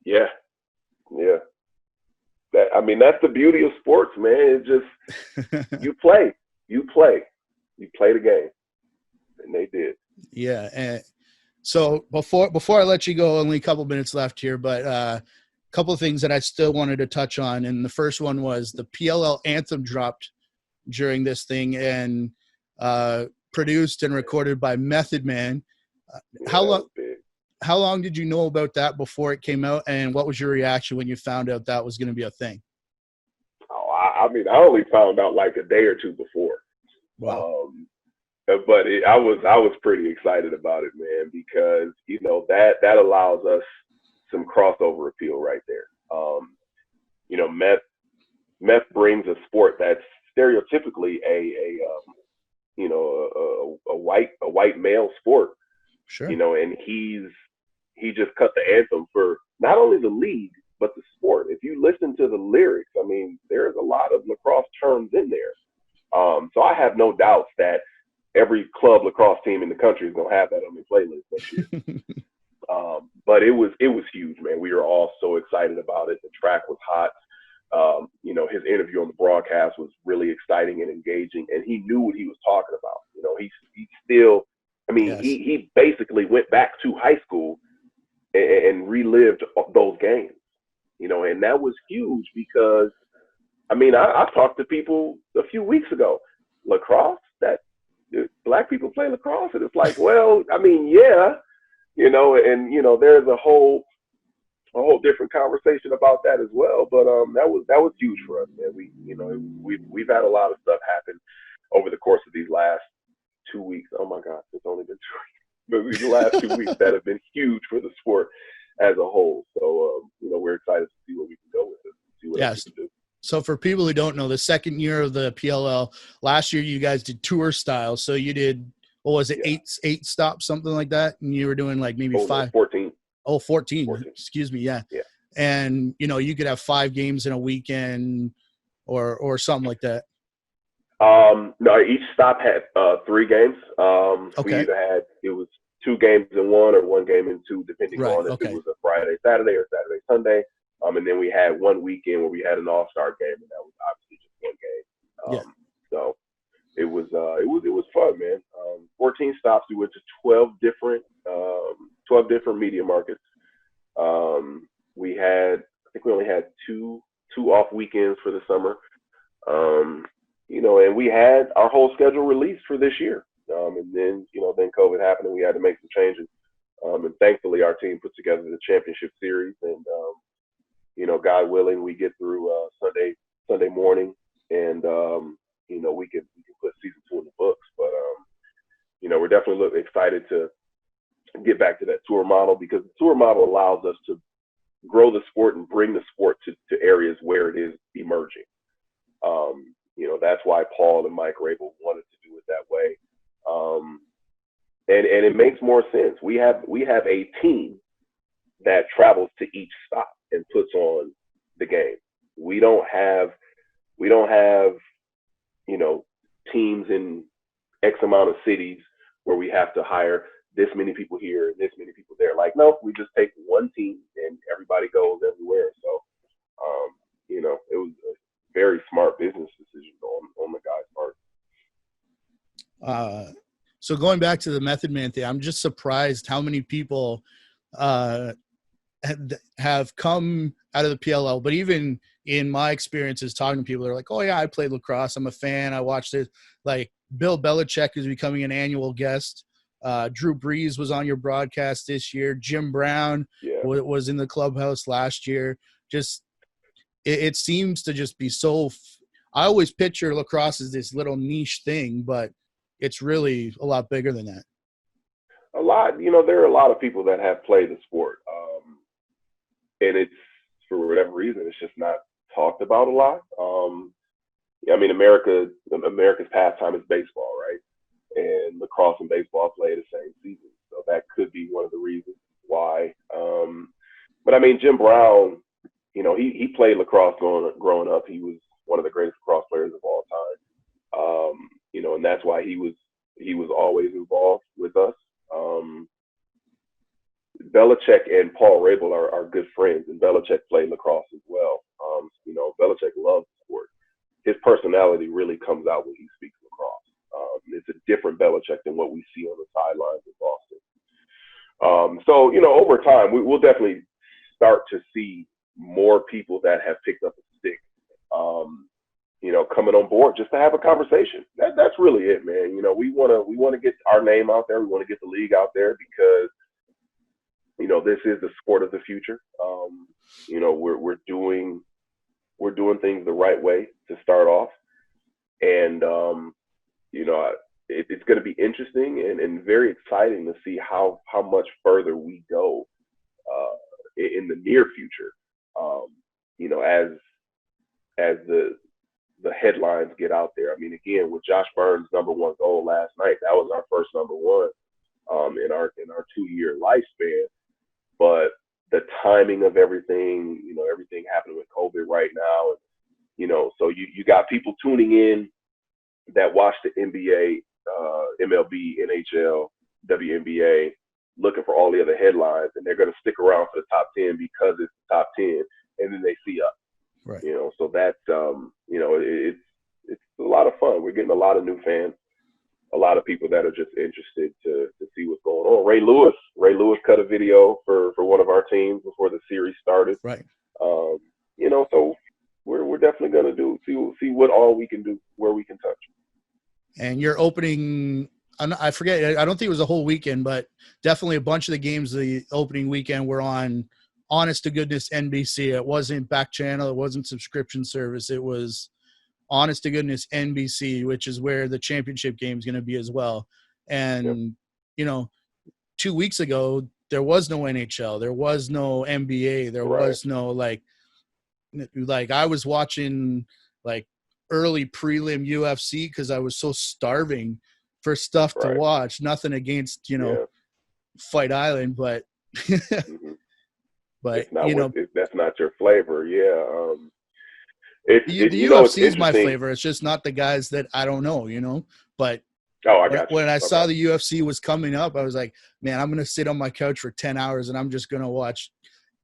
Speaker 3: Yeah. That's the beauty of sports, man. It's just you play the game, and they did.
Speaker 4: Yeah, and so before I let you go, only a couple minutes left here, but a couple of things that I still wanted to touch on, and the first one was the PLL Anthem dropped during this thing, and produced and recorded by Method Man. How long did you know about that before it came out, and what was your reaction when you found out that was going to be a thing?
Speaker 3: I only found out like a day or two before.
Speaker 4: Wow.
Speaker 3: But I was pretty excited about it, man, because that allows us some crossover appeal right there. Meth brings a sport that's stereotypically a white male sport.
Speaker 4: Sure.
Speaker 3: And he just cut the anthem for not only the league but the sport. If you listen to the lyrics, there's a lot of lacrosse terms in there. So I have no doubts that every club lacrosse team in the country is gonna have that on their playlist next year. But it was huge, man. We were all so excited about it. The track was hot. His interview on the broadcast was really exciting and engaging, and he knew what he was talking about. He still, yes. He basically went back to high school and relived those games, and that was huge because, I talked to people a few weeks ago, lacrosse, that black people play lacrosse, and it's like, well, yeah, there's a whole different conversation about that as well. But that was huge for us, man. We've had a lot of stuff happen over the course of these last 2 weeks. Oh my gosh, it's only been 2 weeks. But these last 2 weeks that have been huge for the sport as a whole. So we're excited to see where we can go with it. See what else we can do.
Speaker 4: So for people who don't know, the second year of the PLL, last year you guys did tour style. So you did, what was it, eight stops, something like that? And you were doing like maybe
Speaker 3: 14.
Speaker 4: Oh, 14. Excuse me. Yeah. And, you could have 5 games in a weekend or something like that.
Speaker 3: No, each stop had 3 games.
Speaker 4: Okay.
Speaker 3: We either it was 2 games in 1 or 1 game in 2, depending on if it was a Friday, Saturday, or Saturday, Sunday. And then we had 1 weekend where we had an all-star game, and that was obviously just 1 game. So it was fun, man. 14 stops. We went to 12 different media markets. I think we only had two off weekends for the summer. And we had our whole schedule released for this year. And then COVID happened and we had to make some changes. And thankfully our team put together the championship series, and God willing, we get through Sunday morning, and we can put season 2 in the books. But we're definitely excited to get back to that tour model, because the tour model allows us to grow the sport and bring the sport to areas where it is emerging. That's why Paul and Mike Rabel wanted to do it that way. And it makes more sense. We have a team that travels to each stop and puts on the game. We don't have teams in X amount of cities where we have to hire this many people here and this many people there. Like, nope, we just take one team and everybody goes everywhere. So, it was a very smart business decision on the guy's part.
Speaker 4: So going back to the Method Man thing, I'm just surprised how many people have come out of the PLL. But even in my experiences talking to people, they're like, oh, yeah, I played lacrosse. I'm a fan. I watched it. Like Bill Belichick is becoming an annual guest. Drew Brees was on your broadcast this year. Jim Brown was in the clubhouse last year. Just it seems to just be so I always picture lacrosse as this little niche thing, but it's really a lot bigger than that.
Speaker 3: A lot, there are a lot of people that have played the sport. And it's, for whatever reason, it's just not talked about a lot. America's pastime is baseball, right? And lacrosse and baseball play the same season. So that could be one of the reasons why. But Jim Brown, he played lacrosse growing up. He was one of the greatest lacrosse players of all time. And that's why he was always involved with us. Belichick and Paul Rabel are good friends, and Belichick played lacrosse as well. Belichick loves the sport. His personality really comes out when he speaks lacrosse. It's a different Belichick than what we see on the sidelines in Boston. So, over time, we'll definitely start to see more people that have picked up a stick, coming on board just to have a conversation. That's really it, man. We want to get our name out there. We want to get the league out there because, this is the sport of the future. We're doing things the right way to start off. And, it's going to be interesting and very exciting to see how much further we go in the near future. As the headlines get out there. Again, with Josh Burns' #1 goal last night, that was our first #1 in our 2-year lifespan. But the timing of everything, everything happening with COVID right now, so you got people tuning in that watch the NBA, MLB, NHL, WNBA, looking for all the other headlines, and they're going to stick around for the top 10 because it's the top 10, and then they see us.
Speaker 4: Right.
Speaker 3: So that's it's a lot of fun. We're getting a lot of new fans, a lot of people that are just interested to see what's going on. Ray Lewis cut a video for one of our teams before the series started.
Speaker 4: Right.
Speaker 3: So we're definitely going to see what all we can do, where we can touch.
Speaker 4: And you're opening, I forget, I don't think it was a whole weekend, but definitely a bunch of the games the opening weekend were on honest to goodness NBC. It wasn't back channel. It wasn't subscription service. It was honest to goodness NBC, which is where the championship game is going to be as well. And, 2 weeks ago, there was no NHL. There was no NBA. There was no like I was watching like early prelim UFC because I was so starving for stuff to watch. Nothing against, Fight Island, but but
Speaker 3: that's not your flavor. Yeah.
Speaker 4: The UFC is my flavor. It's just not the guys that I don't know, but
Speaker 3: I got you.
Speaker 4: When I saw the UFC was coming up, I was like, man, I'm going to sit on my couch for 10 hours and I'm just going to watch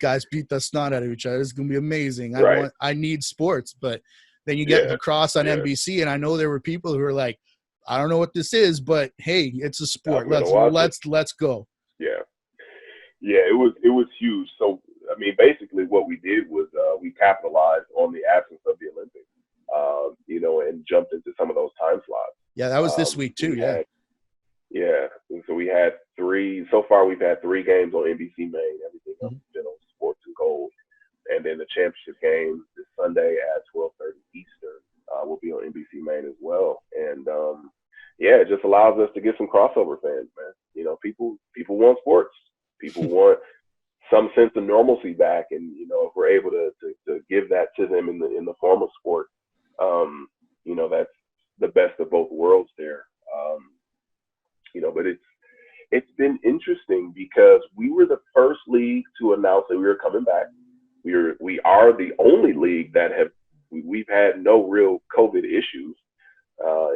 Speaker 4: guys beat the snot out of each other. It's going to be amazing. I need sports, but then you get lacrosse on NBC, and I know there were people who were like, I don't know what this is, but hey, it's a sport. Let's go.
Speaker 3: Yeah. Yeah, it was huge. So, basically what we did was we capitalized on the absence of the Olympics, and jumped into some of those time slots.
Speaker 4: Yeah, that was this week too.
Speaker 3: And so we had so far we've had 3 games on NBC Main. Everything else has been on Sports and Gold. And then the championship game this Sunday at 12:30 Eastern will be on NBC Main as well. And yeah, it just allows us to get some crossover fans, man. You know, people want sports. People want some sense of normalcy back, and you know, if we're able to give that to them in the form of sport, you know, that's the best of both worlds there. You know, but it's been interesting because we were the first league to announce that we were coming back. We are the only league that we've had no real COVID issues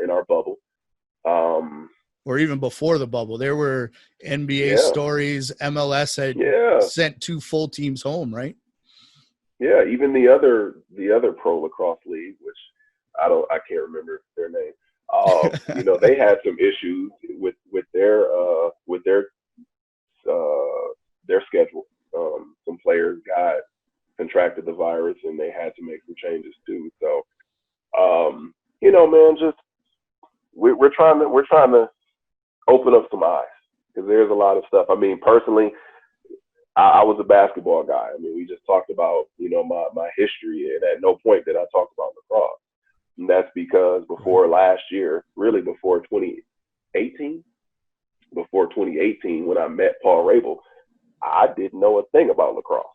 Speaker 3: in our bubble.
Speaker 4: Or even before the bubble, there were NBA stories. MLS had sent 2 full teams home, right?
Speaker 3: Yeah, even the other pro lacrosse league, which I can't remember their name. You know, they had some issues with their schedule. Some players contracted the virus, and they had to make some changes too. So, you know, man, just we're trying to open up some eyes, because there's a lot of stuff. I mean, personally, I was a basketball guy. I mean, we just talked about, you know, my history, and at no point did I talk about lacrosse. And that's because before last year, really before 2018, when I met Paul Rabel, I didn't know a thing about lacrosse,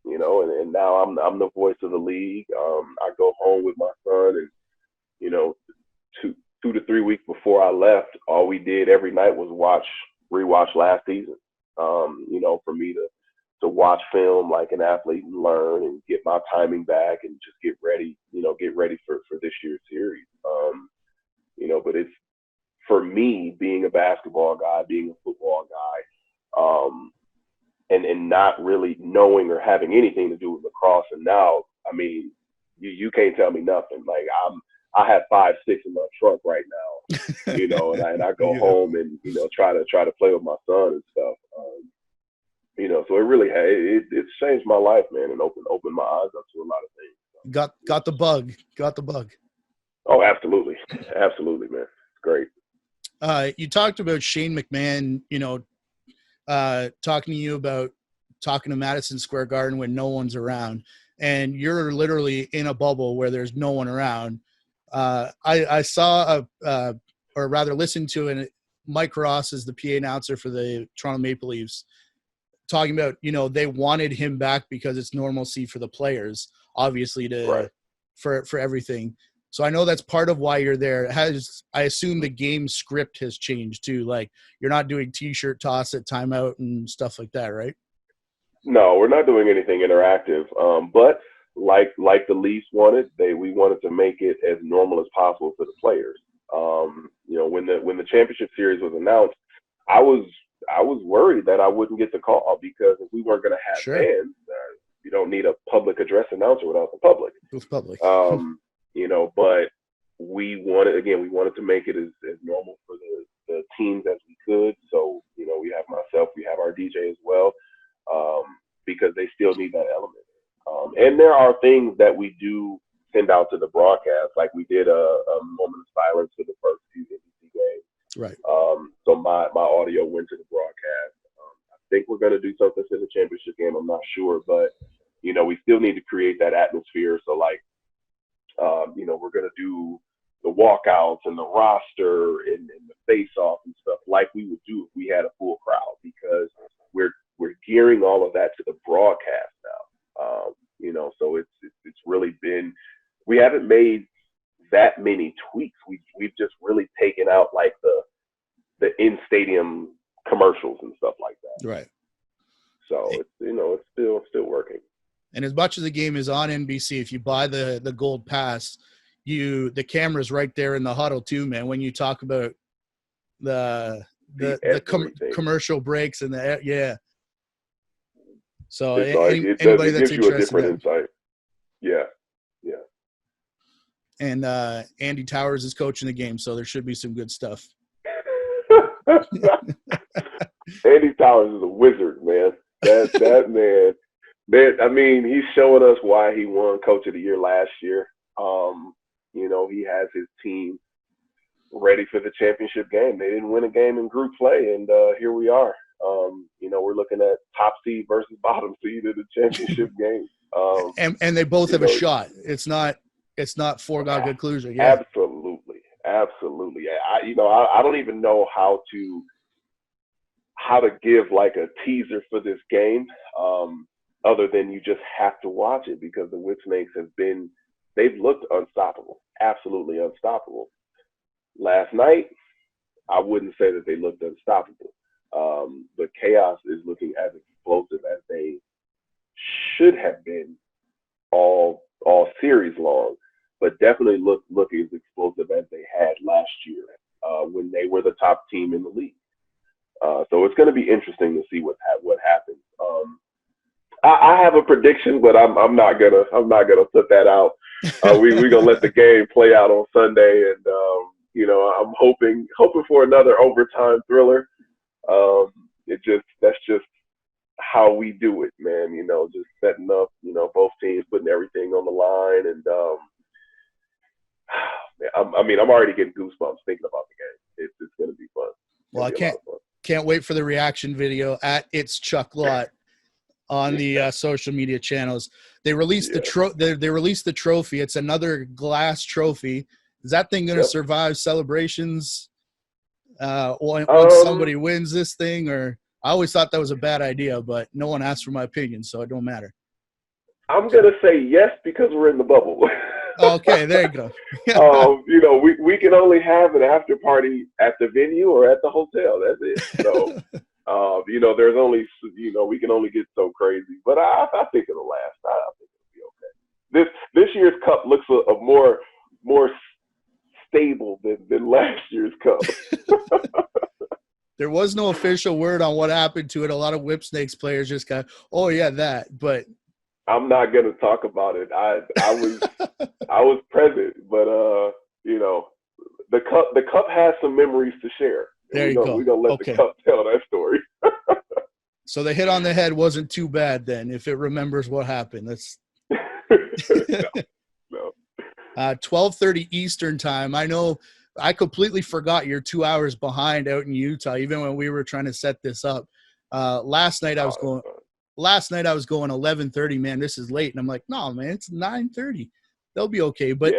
Speaker 3: you know, and now I'm the voice of the league. I go home with my son, and, you know, 2 to 3 weeks before I left, all we did every night was rewatch last season. You know, for me to watch film like an athlete and learn and get my timing back and just get ready for this year's series. You know, but it's, for me, being a basketball guy, being a football guy, and not really knowing or having anything to do with lacrosse. And now, I mean, you can't tell me nothing. Like, I have 5, 6 in my trunk right now, you know, and I go home and, you know, try to play with my son and stuff. You know, so it really it's changed my life, man, and opened my eyes up to a lot of things.
Speaker 4: Got the bug.
Speaker 3: Oh, absolutely, absolutely, man. It's great.
Speaker 4: You talked about Shane McMahon, you know, talking to you about talking to Madison Square Garden when no one's around, and you're literally in a bubble where there's no one around. I saw or rather listened to Mike Ross is the PA announcer for the Toronto Maple Leafs, talking about, you know, they wanted him back because it's normalcy for the players, obviously, for everything. So I know that's part of why you're there. I assume the game script has changed too. Like, you're not doing T-shirt toss at timeout and stuff like that, right? No,
Speaker 3: we're not doing anything interactive. But like the Leafs wanted, we wanted to make it as normal as possible for the players. You know, when the championship series was announced, I was worried that I wouldn't get the call, because if we weren't going to have fans, you don't need a public address announcer without the public.
Speaker 4: With public.
Speaker 3: You know, but we wanted to make it as normal for the teams as we could. So, you know, we have myself, we have our DJ as well, because they still need that element. And there are things that we do send out to the broadcast, like we did a moment of silence for the first few NBC games.
Speaker 4: Right.
Speaker 3: So my audio went to the broadcast. I think we're going to do something for the championship game. I'm not sure, but, you know, we still need to create that atmosphere. So, like, you know, we're going to do the walkouts and the roster and the face-off and stuff like we would do if we had a full crowd, because we're gearing all of that to the broadcast now. You know, so it's really been, we haven't made that many tweaks. We've just really taken out like the in-stadium commercials and stuff like that.
Speaker 4: Right.
Speaker 3: So it's, you know, it's still working.
Speaker 4: And as much as the game is on NBC, if you buy the gold pass, the camera's right there in the huddle too, man. When you talk about the commercial breaks and So anybody that's interested,
Speaker 3: gives you a different insight. Yeah.
Speaker 4: And Andy Towers is coaching the game, so there should be some good stuff.
Speaker 3: Andy Towers is a wizard, man. That man. I mean, he's showing us why he won Coach of the Year last year. You know, he has his team ready for the championship game. They didn't win a game in group play, and here we are. We're looking at top seed versus bottom seed in the championship game.
Speaker 4: And they both have a shot. It's not foregone conclusion. Yeah.
Speaker 3: Absolutely. I don't even know how to give like a teaser for this game, other than you just have to watch it, because the Whip Snakes they've looked unstoppable, absolutely unstoppable. Last night, I wouldn't say that they looked unstoppable, but Chaos is looking as explosive as they should have been all series long, but definitely look as explosive as they had last year when they were the top team in the league. So it's going to be interesting to see what happens. I have a prediction, but I'm not gonna put that out. We're gonna let the game play out on Sunday, and I'm hoping for another overtime thriller. That's just how we do it, man. Just setting up, both teams putting everything on the line, and I'm already getting goosebumps thinking about the game. It's gonna be fun.
Speaker 4: Well, I can't wait for the reaction video at It's Chuck Lott on the social media channels. They released they released the trophy. It's another glass trophy. Is that thing going to survive celebrations once somebody wins this thing? Or I always thought that was a bad idea, but no one asked for my opinion, so it don't matter.
Speaker 3: I'm going to say yes because we're in the bubble.
Speaker 4: Okay, there you go.
Speaker 3: We can only have an after party at the venue or at the hotel. That's it. So, there's only, we can only get so crazy. But I think it'll last. I think it'll be okay. This year's cup looks a more stable than last year's cup.
Speaker 4: There was no official word on what happened to it. A lot of Whip Snakes players just got, oh yeah, that. But
Speaker 3: I'm not gonna talk about it. I was present, but the cup has some memories to share.
Speaker 4: There you go.
Speaker 3: We're gonna let the cup tell that story.
Speaker 4: So the hit on the head wasn't too bad then, if it remembers what happened. That's
Speaker 3: no.
Speaker 4: 12:30 Eastern time. I know I completely forgot you're 2 hours behind out in Utah, even when we were trying to set this up. Last night I was going 11:30, man, this is late. And I'm like, no, man, it's 9:30. They'll be okay. But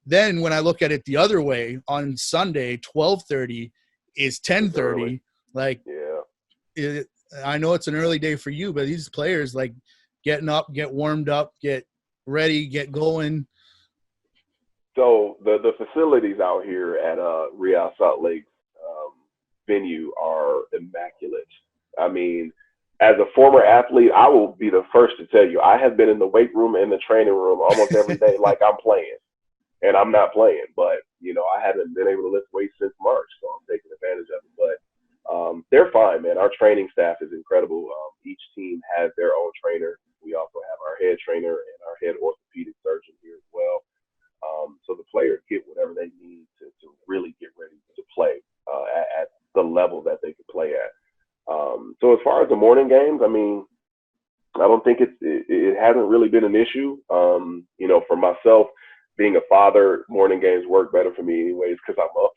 Speaker 4: then when I look at it the other way, on Sunday, 12:30 is 10:30. Like, I know it's an early day for you, but these players, like, getting up, get warmed up, get ready, get going.
Speaker 3: So the facilities out here at Real Salt Lake venue are immaculate. I mean, as a former athlete, I will be the first to tell you, I have been in the weight room and the training room almost every day like I'm playing. And I'm not playing, but, I haven't been able to lift weights since March, so I'm taking advantage of it. But they're fine, man. Our training staff is incredible. Each team has their own trainer. We also have our head trainer and our head orthopedic surgeon here as well. So the players get whatever they need to really get ready to play at the level that they can play at. So as far as the morning games, I mean, I don't think it hasn't really been an issue. For myself, being a father, morning games work better for me anyways because I'm up.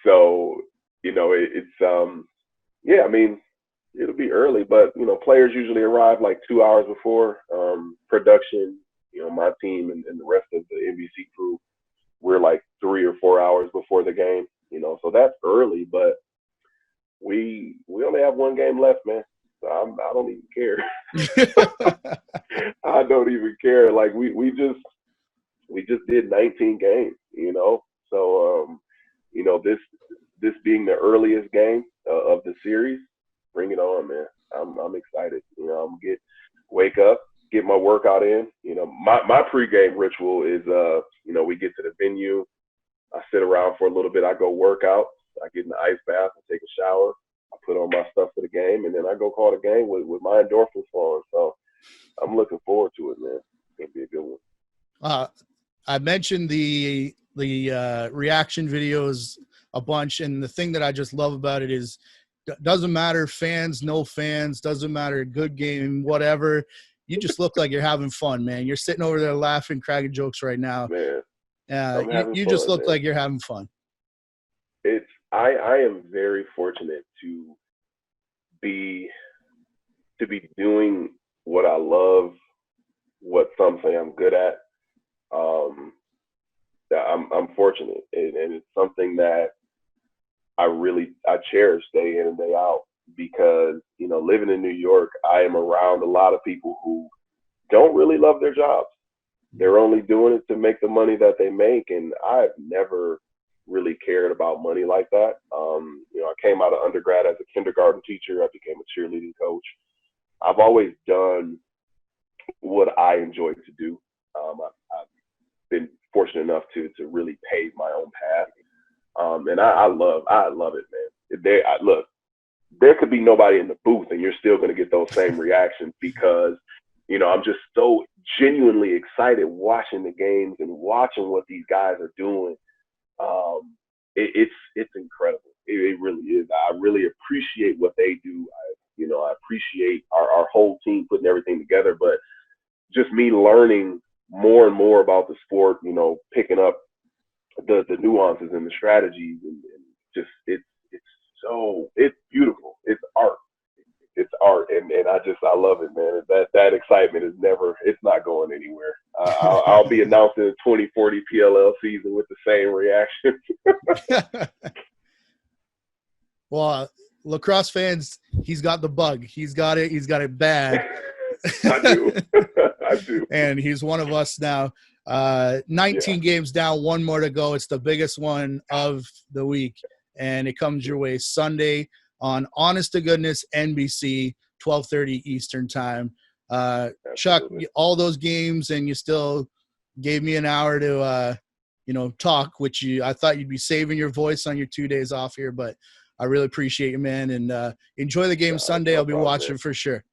Speaker 3: So, I mean, it'll be early, but, players usually arrive like 2 hours before production. My team and the rest of the NBC crew, we're like 3 or 4 hours before the game, so that's early, but we only have one game left, man. So I don't even care. I don't even care. Like we just did 19 games, so, this being the earliest game of the series, bring it on, man. I'm excited. I'm wake up, get my workout in. My pregame ritual is, we get to the venue, I sit around for a little bit, I go work out, I get in the ice bath, I take a shower, I put on my stuff for the game, and then I go call the game with my endorphins flowing. So I'm looking forward to it, man. It's gonna be a good one.
Speaker 4: I mentioned the reaction videos a bunch, and the thing that I just love about it is, doesn't matter fans, no fans, doesn't matter good game, whatever. You just look like you're having fun, man. You're sitting over there laughing, cracking jokes right now.
Speaker 3: Man,
Speaker 4: you just look like you're having fun.
Speaker 3: It's I am very fortunate to be doing what I love, what some say I'm good at. I'm fortunate, and it's something that I cherish day in and day out, because, you know, living in New York, I am around a lot of people who don't really love their jobs. They're only doing it to make the money that they make, and I've never really cared about money like that. You know, I came out of undergrad as a kindergarten teacher. I became a cheerleading coach. I've always done what I enjoy to do. I've been fortunate enough to really pave my own path, and I love it, man. Look, there could be nobody in the booth, and you're still going to get those same reactions, because, you know, I'm just so genuinely excited watching the games and watching what these guys are doing. It's incredible. It really is. I really appreciate what they do. I appreciate our whole team putting everything together, but just me learning more and more about the sport, you know, picking up the nuances and the strategies, and just it's beautiful. It's art. It's art, and I love it, man. That excitement is it's not going anywhere. I'll be announcing the 2040 PLL season with the same reaction.
Speaker 4: Well, lacrosse fans, he's got the bug. He's got it. He's got it bad.
Speaker 3: I do. I do.
Speaker 4: And he's one of us now. 19 games down, one more to go. It's the biggest one of the week, and it comes your way Sunday on honest to goodness NBC, 12:30 Eastern time. Chuck, all those games, and you still gave me an hour to talk, which I thought you'd be saving your voice on your 2 days off here, but I really appreciate you, man, and enjoy the game Sunday. I'll be watching for sure.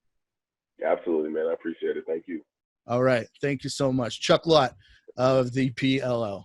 Speaker 3: Absolutely, man. I appreciate it. Thank you.
Speaker 4: All right. Thank you so much. Chuck Lott of the PLL.